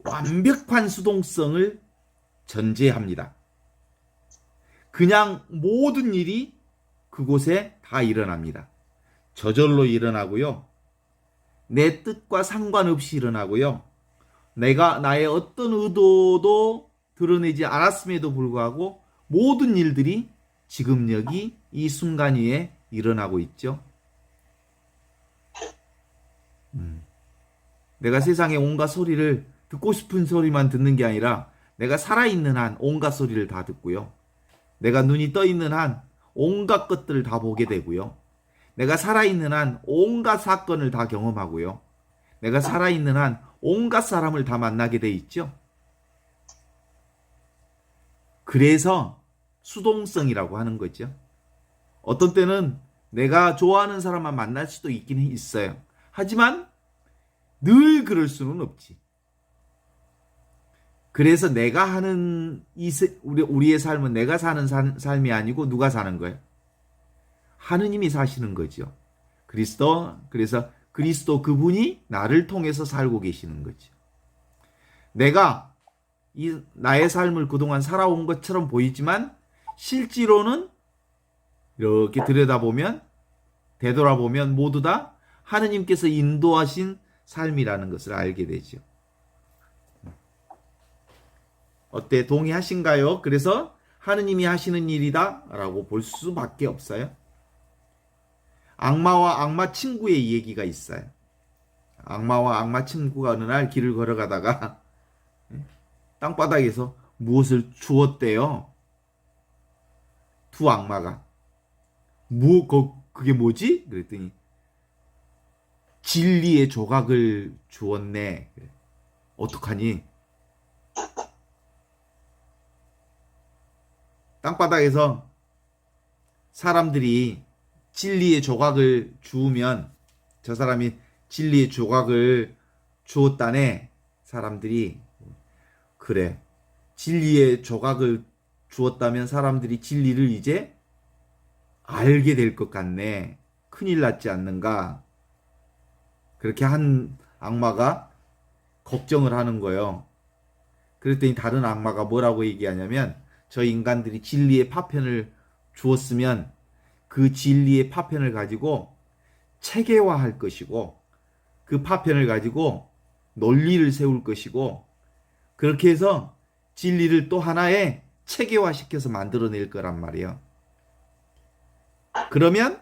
완벽한 수동성을 전제합니다. 그냥 모든 일이 그곳에 다 일어납니다. 저절로 일어나고요. 내 뜻과 상관없이 일어나고요. 내가 나의 어떤 의도도 드러내지 않았음에도 불구하고 모든 일들이 지금 여기 이 순간 위에 일어나고 있죠. 내가 세상의 온갖 소리를 듣고 싶은 소리만 듣는 게 아니라 내가 살아있는 한 온갖 소리를 다 듣고요. 내가 눈이 떠 있는 한 온갖 것들을 다 보게 되고요. 내가 살아있는 한 온갖 사건을 다 경험하고요. 내가 살아있는 한 온갖 사람을 다 만나게 돼 있죠. 그래서 수동성이라고 하는 거죠. 어떤 때는 내가 좋아하는 사람만 만날 수도 있긴 있어요. 하지만 늘 그럴 수는 없지. 그래서 내가 하는 우리의 삶은 내가 사는 삶이 아니고 누가 사는 거예요? 하느님이 사시는 거죠. 그래서 그리스도 그분이 나를 통해서 살고 계시는 거죠. 내가 나의 삶을 그동안 살아온 것처럼 보이지만 실제로는 이렇게 들여다보면, 되돌아보면 모두 다 하느님께서 인도하신 삶이라는 것을 알게 되죠. 어때? 동의하신가요? 그래서 하느님이 하시는 일이다 라고 볼 수밖에 없어요. 악마와 악마 친구의 얘기가 있어요. 악마와 악마 친구가 어느 날 길을 걸어가다가 땅바닥에서 무엇을 주었대요. 두 악마가. 그게 뭐지? 그랬더니 진리의 조각을 주었네. 어떡하니? 땅바닥에서 사람들이 진리의 조각을 주우면 저 사람이 진리의 조각을 주었다네. 사람들이 그래. 진리의 조각을 주었다면 사람들이 진리를 이제 알게 될 것 같네. 큰일 났지 않는가. 그렇게 한 악마가 걱정을 하는 거예요. 그랬더니 다른 악마가 뭐라고 얘기하냐면 저 인간들이 진리의 파편을 주었으면 그 진리의 파편을 가지고 체계화할 것이고 그 파편을 가지고 논리를 세울 것이고 그렇게 해서 진리를 또 하나의 체계화시켜서 만들어낼 거란 말이에요. 그러면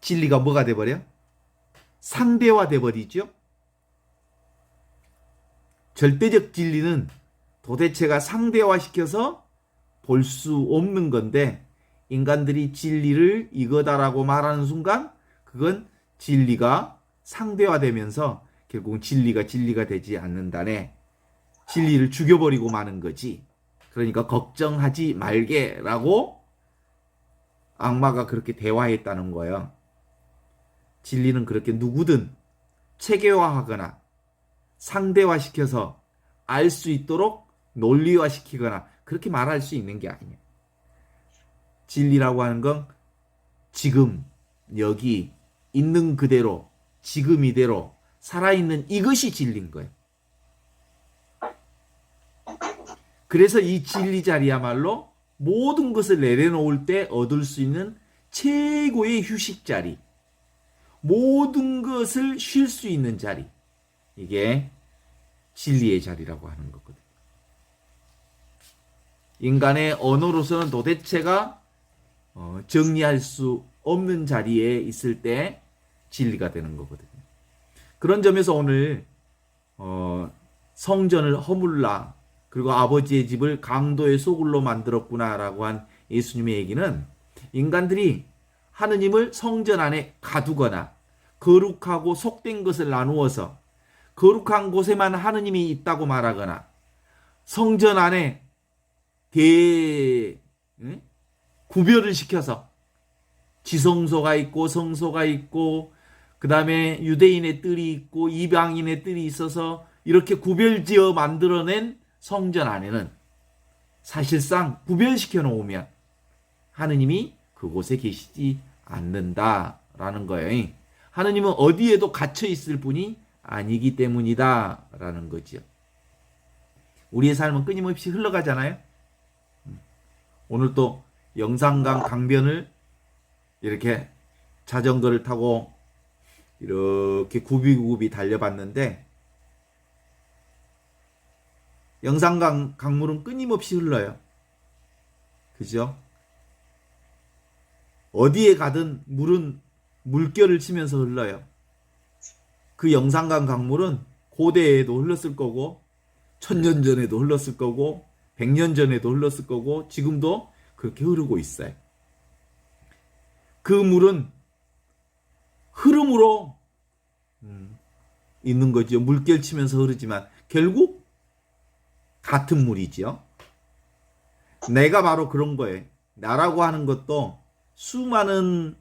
진리가 뭐가 돼버려? 상대화 돼버리죠. 절대적 진리는 도대체가 상대화시켜서 볼 수 없는 건데 인간들이 진리를 이거다라고 말하는 순간 그건 진리가 상대화되면서 결국은 진리가 되지 않는다네. 진리를 죽여버리고 마는 거지. 그러니까 걱정하지 말게라고 악마가 그렇게 대화했다는 거예요. 진리는 그렇게 누구든 체계화하거나 상대화시켜서 알 수 있도록 논리화시키거나 그렇게 말할 수 있는 게 아니에요. 진리라고 하는 건 지금 여기 있는 그대로 지금 이대로 살아있는 이것이 진리인 거예요. 그래서 이 진리 자리야말로 모든 것을 내려놓을 때 얻을 수 있는 최고의 휴식 자리, 모든 것을 쉴 수 있는 자리, 이게 진리의 자리라고 하는 거거든요. 인간의 언어로서는 도대체가 정리할 수 없는 자리에 있을 때 진리가 되는 거거든요. 그런 점에서 오늘 성전을 허물라, 그리고 아버지의 집을 강도의 소굴로 만들었구나라고 한 예수님의 얘기는 인간들이 하느님을 성전 안에 가두거나 거룩하고 속된 것을 나누어서 거룩한 곳에만 하느님이 있다고 말하거나 성전 안에 구별을 시켜서 지성소가 있고 성소가 있고 그 다음에 유대인의 뜰이 있고 이방인의 뜰이 있어서 이렇게 구별지어 만들어낸 성전 안에는 사실상 구별시켜 놓으면 하느님이 그곳에 계시지 않는다라는 거예요. 하느님은 어디에도 갇혀 있을 분이 아니기 때문이다라는 거죠. 우리의 삶은 끊임없이 흘러가잖아요. 오늘 또 영산강 강변을 이렇게 자전거를 타고 이렇게 굽이굽이 달려봤는데 영산강 강물은 끊임없이 흘러요. 그죠? 어디에 가든 물은 물결을 치면서 흘러요. 그 영산강 강물은 고대에도 흘렀을 거고 1000년 전에도 흘렀을 거고 100년 전에도 흘렀을 거고 지금도 그렇게 흐르고 있어요. 그 물은 흐름으로 있는 거죠. 물결 치면서 흐르지만 결국 같은 물이지요. 내가 바로 그런 거예요. 나라고 하는 것도 수많은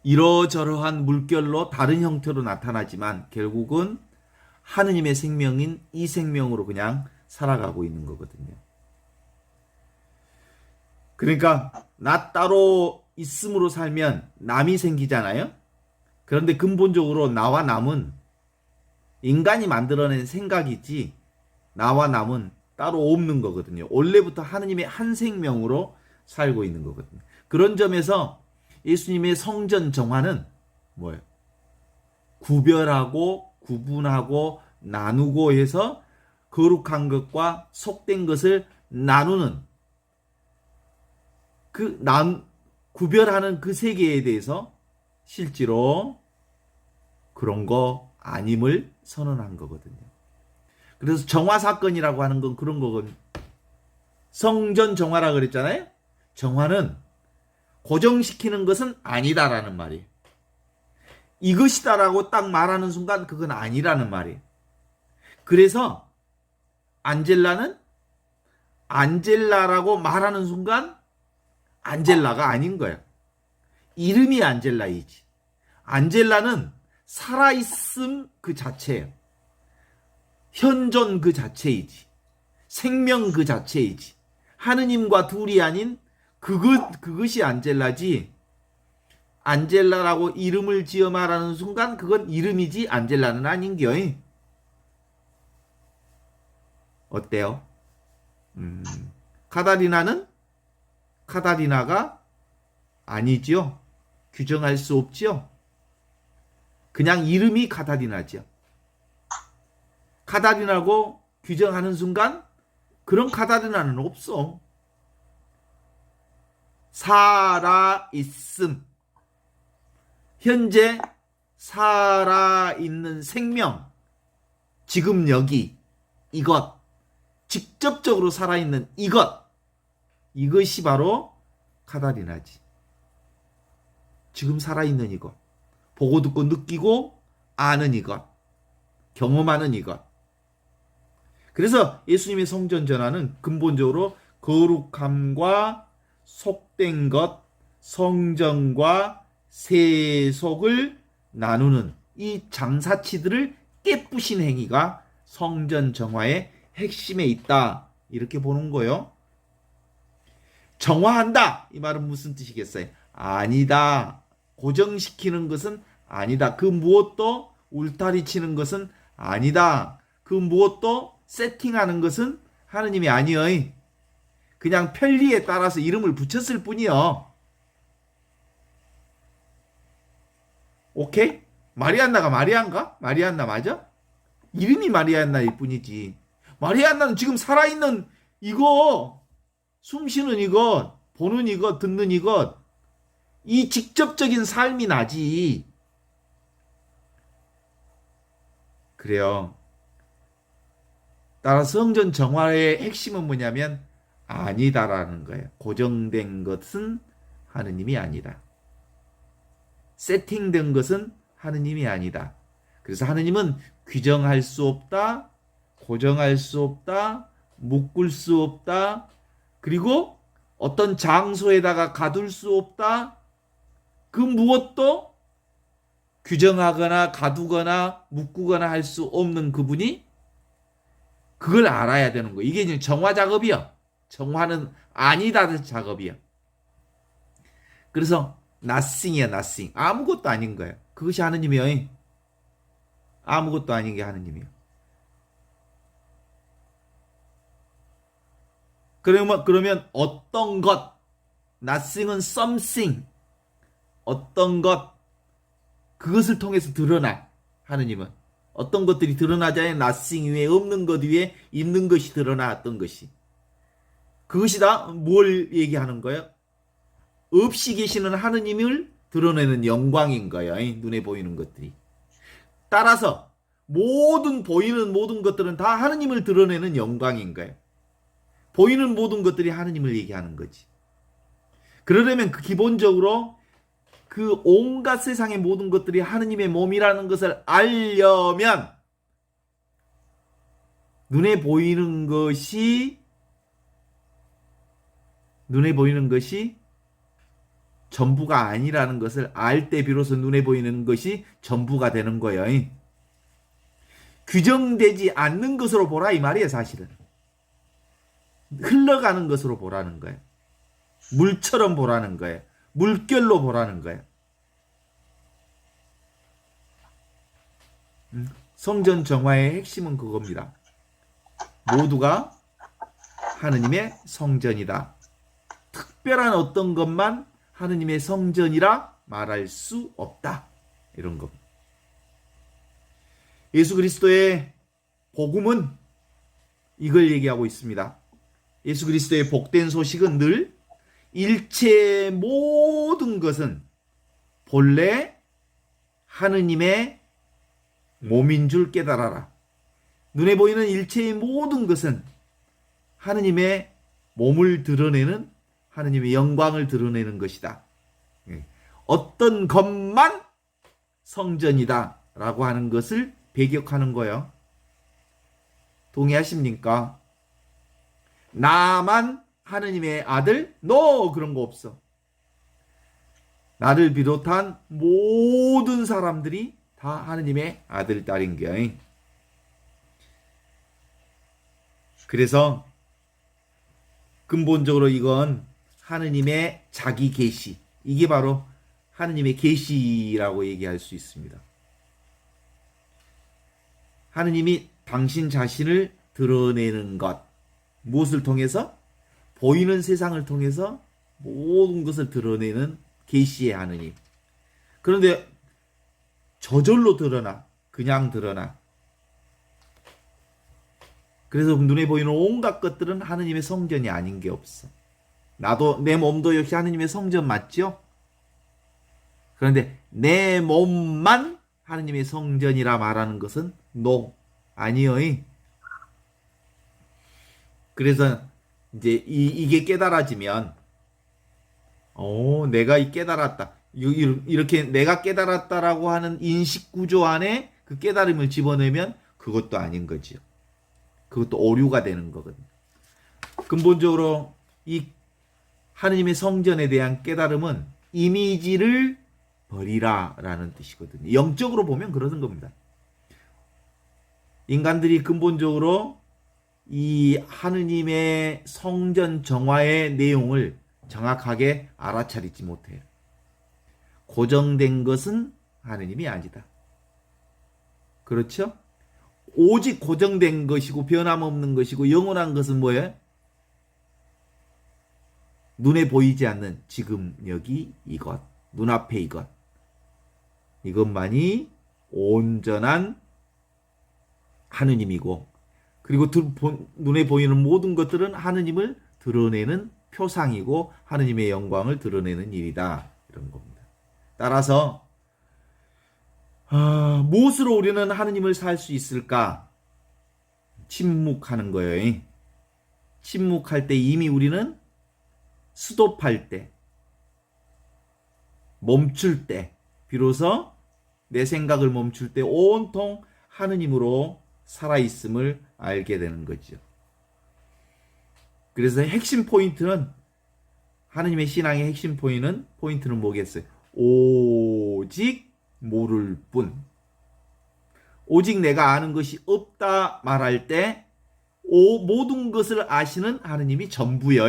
이러저러한 물결로 다른 형태로 나타나지만 결국은 하느님의 생명인 이 생명으로 그냥 살아가고 있는 거거든요. 그러니까 나 따로 있음으로 살면 남이 생기잖아요. 그런데 근본적으로 나와 남은 인간이 만들어낸 생각이지 나와 남은 따로 없는 거거든요. 원래부터 하느님의 한 생명으로 살고 있는 거거든요. 그런 점에서 예수님의 성전 정화는 뭐예요? 구별하고 구분하고 나누고 해서 거룩한 것과 속된 것을 나누는 구별하는 그 세계에 대해서 실제로 그런 거 아님을 선언한 거거든요. 그래서 정화 사건이라고 하는 건 그런 거거든요. 성전 정화라 그랬잖아요. 정화는 고정시키는 것은 아니다라는 말이에요. 이것이다라고 딱 말하는 순간 그건 아니라는 말이에요. 그래서 안젤라는 안젤라라고 말하는 순간 안젤라가 아닌 거예요. 이름이 안젤라이지. 안젤라는 살아있음 그 자체예요. 현존 그 자체이지. 생명 그 자체이지. 하느님과 둘이 아닌 그것이 안젤라지. 안젤라라고 이름을 지어 말하는 순간 그건 이름이지 안젤라는 아닌겨. 어때요? 카다리나는 카다리나가 아니죠. 규정할 수 없죠. 그냥 이름이 카다리나죠. 카다리나고 규정하는 순간 그런 카다리나는 없어. 살아있음. 현재 살아있는 생명. 지금 여기 이것. 직접적으로 살아있는 이것. 이것이 바로 카다리나지. 지금 살아있는 이것. 보고 듣고 느끼고 아는 이것. 경험하는 이것. 그래서 예수님의 성전 전환은 근본적으로 거룩함과 속된 것, 성전과 세속을 나누는 이 장사치들을 깨부신 행위가 성전 정화의 핵심에 있다. 이렇게 보는 거요. 정화한다. 이 말은 무슨 뜻이겠어요? 아니다. 고정시키는 것은 아니다. 그 무엇도 울타리 치는 것은 아니다. 그 무엇도 세팅하는 것은 하느님이 아니여. 그냥 편리에 따라서 이름을 붙였을 뿐이요. 오케이? 마리안나가 마리안가? 마리안나 맞아? 이름이 마리안나일 뿐이지. 마리안나는 지금 살아있는 이거, 숨쉬는 이것, 보는 이것, 듣는 이것, 이 직접적인 삶이 나지. 그래요. 따라서 성전 정화의 핵심은 뭐냐면 아니다라는 거예요. 고정된 것은 하느님이 아니다. 세팅된 것은 하느님이 아니다. 그래서 하느님은 규정할 수 없다, 고정할 수 없다, 묶을 수 없다, 그리고 어떤 장소에다가 가둘 수 없다. 그 무엇도 규정하거나 가두거나 묶거나 할 수 없는 그분이 그걸 알아야 되는 거예요. 이게 이제 정화 작업이야. 정화는 아니다 작업이야. 그래서 nothing이야, nothing. 아무것도 아닌 거예요. 그것이 하느님이에요. 아무것도 아닌 게 하느님이에요. 그러면 어떤 것, nothing은 something, 어떤 것, 그것을 통해서 드러나, 하느님은. 어떤 것들이 드러나자에 nothing 위에 없는 것 위에 있는 것이 드러났던 것이. 그것이 다 뭘 얘기하는 거예요? 없이 계시는 하느님을 드러내는 영광인 거예요. 눈에 보이는 것들이. 따라서 보이는 모든 것들은 다 하느님을 드러내는 영광인 거예요. 보이는 모든 것들이 하느님을 얘기하는 거지. 그러려면 기본적으로 그 온갖 세상의 모든 것들이 하느님의 몸이라는 것을 알려면 눈에 보이는 것이 전부가 아니라는 것을 알 때 비로소 눈에 보이는 것이 전부가 되는 거예요. 규정되지 않는 것으로 보라 이 말이에요. 사실은 흘러가는 것으로 보라는 거예요. 물처럼 보라는 거예요. 물결로 보라는 거예요. 성전 정화의 핵심은 그겁니다. 모두가 하느님의 성전이다. 특별한 어떤 것만 하느님의 성전이라 말할 수 없다. 이런 겁니다. 예수 그리스도의 복음은 이걸 얘기하고 있습니다. 예수 그리스도의 복된 소식은 늘 일체의 모든 것은 본래 하느님의 몸인 줄 깨달아라. 눈에 보이는 일체의 모든 것은 하느님의 몸을 드러내는 하느님의 영광을 드러내는 것이다. 어떤 것만 성전이다 라고 하는 것을 배격하는 거예요. 동의하십니까? 나만 하느님의 아들? No! 그런 거 없어. 나를 비롯한 모든 사람들이 다 하느님의 아들, 딸인 거야. 그래서 근본적으로 이건 하느님의 자기 계시. 이게 바로 하느님의 계시라고 얘기할 수 있습니다. 하느님이 당신 자신을 드러내는 것. 무엇을 통해서? 보이는 세상을 통해서 모든 것을 드러내는 계시의 하느님. 그런데 저절로 드러나. 그냥 드러나. 그래서 눈에 보이는 온갖 것들은 하느님의 성전이 아닌 게 없어. 나도 내 몸도 역시 하느님의 성전 맞죠? 그런데 내 몸만 하느님의 성전이라 말하는 것은 no, 아니요. 그래서 이제 이게 깨달아지면 내가 깨달았다. 이렇게 내가 깨달았다라고 하는 인식 구조 안에 그 깨달음을 집어내면 그것도 아닌 거지요. 그것도 오류가 되는 거거든요. 근본적으로 이 하느님의 성전에 대한 깨달음은 이미지를 버리라 라는 뜻이거든요. 영적으로 보면 그러는 겁니다. 인간들이 근본적으로 이 하느님의 성전 정화의 내용을 정확하게 알아차리지 못해요. 고정된 것은 하느님이 아니다. 그렇죠? 오직 고정된 것이고 변함없는 것이고 영원한 것은 뭐예요? 눈에 보이지 않는 지금 여기 이것, 눈앞에 이것. 이것만이 온전한 하느님이고, 그리고 눈에 보이는 모든 것들은 하느님을 드러내는 표상이고 하느님의 영광을 드러내는 일이다. 이런 겁니다. 따라서 무엇으로 우리는 하느님을 살 수 있을까? 침묵하는 거예요. 침묵할 때 이미 우리는 스톱할 때, 멈출 때, 비로소 내 생각을 멈출 때 온통 하느님으로 살아있음을 알게 되는 거죠. 그래서 핵심 포인트는, 하느님의 신앙의 핵심 포인트는 뭐겠어요? 오직 모를 뿐. 오직 내가 아는 것이 없다 말할 때 모든 것을 아시는 하느님이 전부여.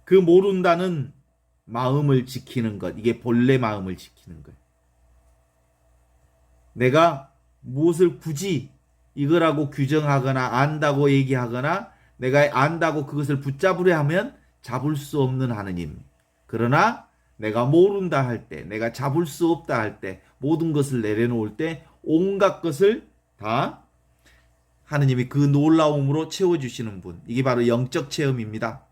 그 모른다는 마음을 지키는 것, 이게 본래 마음을 지키는 거예요. 내가 무엇을 굳이 이거라고 규정하거나 안다고 얘기하거나 내가 안다고 그것을 붙잡으려 하면 잡을 수 없는 하느님. 그러나 내가 모른다 할 때, 내가 잡을 수 없다 할 때, 모든 것을 내려놓을 때 온갖 것을 다 하느님이 그 놀라움으로 채워주시는 분. 이게 바로 영적 체험입니다.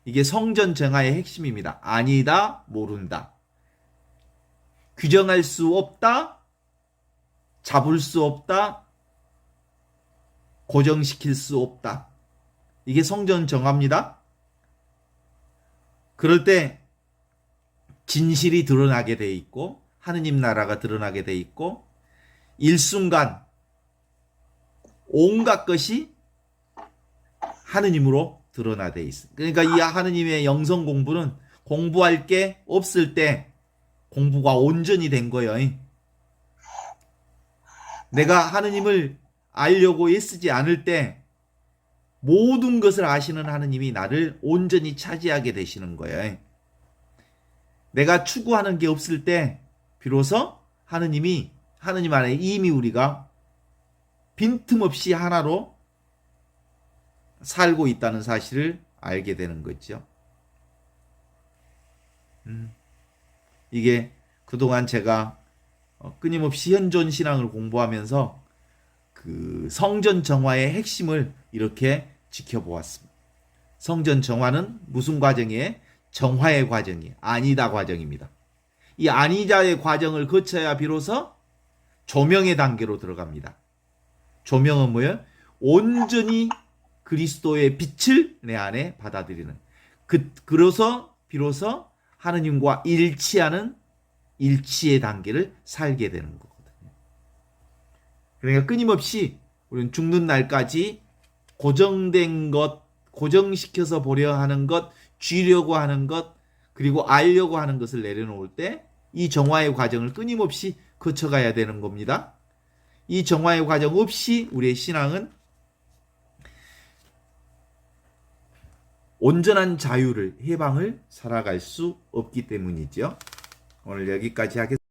이게 성전 정화의 핵심입니다. 아니다, 모른다. 규정할 수 없다, 잡을 수 없다, 고정시킬 수 없다. 이게 성전 정화입니다. 그럴 때 진실이 드러나게 돼 있고 하느님 나라가 드러나게 돼 있고 일순간 온갖 것이 하느님으로 드러나게 돼 있어. 그러니까 이 하느님의 영성 공부는 공부할 게 없을 때 공부가 온전히 된 거예요. 내가 하느님을 알려고 애쓰지 않을 때 모든 것을 아시는 하느님이 나를 온전히 차지하게 되시는 거예요. 내가 추구하는 게 없을 때 비로소 하느님 안에 이미 우리가 빈틈없이 하나로 살고 있다는 사실을 알게 되는 거죠. 이게 그동안 제가 끊임없이 현존 신앙을 공부하면서 그 성전 정화의 핵심을 이렇게 지켜보았습니다. 성전 정화는 무슨 과정이에요? 정화의 과정이 아니다 과정입니다. 이 아니다의 과정을 거쳐야 비로소 조명의 단계로 들어갑니다. 조명은 뭐예요? 온전히 그리스도의 빛을 내 안에 받아들이는. 그래서 비로소 하느님과 일치하는 일치의 단계를 살게 되는 거거든요. 그러니까 끊임없이 우리는 죽는 날까지 고정된 것, 고정시켜서 보려 하는 것, 쥐려고 하는 것, 그리고 알려고 하는 것을 내려놓을 때 이 정화의 과정을 끊임없이 거쳐가야 되는 겁니다. 이 정화의 과정 없이 우리의 신앙은 온전한 자유를, 해방을 살아갈 수 없기 때문이죠. 오늘 여기까지 하겠습니다.